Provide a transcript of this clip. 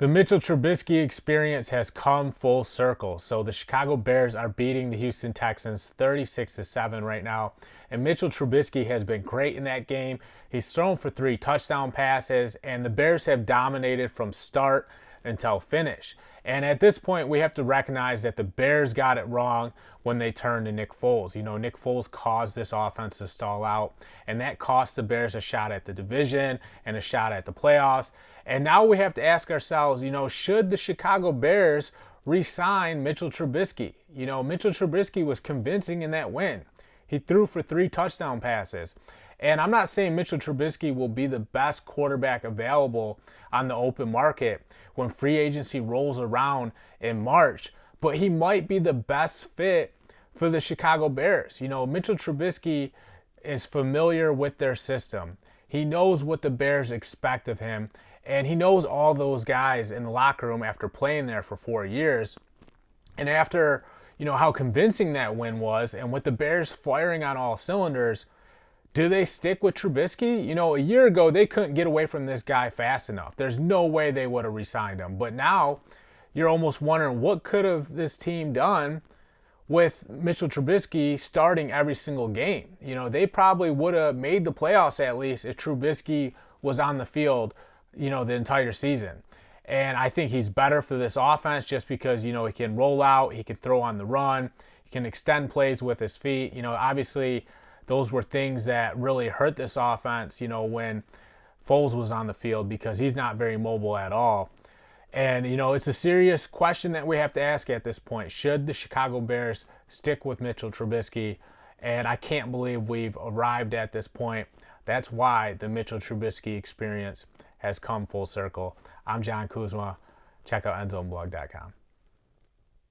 The Mitchell Trubisky experience has come full circle. So the Chicago Bears are beating the Houston Texans 36-7 right now. And Mitchell Trubisky has been great in that game. He's thrown for 3 touchdown passes, and the Bears have dominated from start until finish. And at this point, we have to recognize that the Bears got it wrong when they turned to Nick Foles. You know, Nick Foles caused this offense to stall out, and that cost the Bears a shot at the division and a shot at the playoffs. And now we have to ask ourselves, you know, should the Chicago Bears re-sign Mitchell Trubisky? You know, Mitchell Trubisky was convincing in that win. He threw for 3 touchdown passes. And I'm not saying Mitchell Trubisky will be the best quarterback available on the open market when free agency rolls around in March, but he might be the best fit for the Chicago Bears. You know, Mitchell Trubisky is familiar with their system. He knows what the Bears expect of him, and he knows all those guys in the locker room after playing there for 4 years. And after, you know, how convincing that win was, and with the Bears firing on all cylinders, do they stick with Trubisky? You know, a year ago, they couldn't get away from this guy fast enough. There's no way they would have re-signed him. But now, you're almost wondering, what could have this team done with Mitchell Trubisky starting every single game? You know, they probably would have made the playoffs at least if Trubisky was on the field, you know, the entire season. And I think he's better for this offense just because, you know, he can roll out, he can throw on the run, he can extend plays with his feet. You know, obviously, those were things that really hurt this offense, you know, when Foles was on the field, because he's not very mobile at all. And, you know, it's a serious question that we have to ask at this point. Should the Chicago Bears stick with Mitchell Trubisky? And I can't believe we've arrived at this point. That's why the Mitchell Trubisky experience has come full circle. I'm John Kuzma. Check out endzoneblog.com.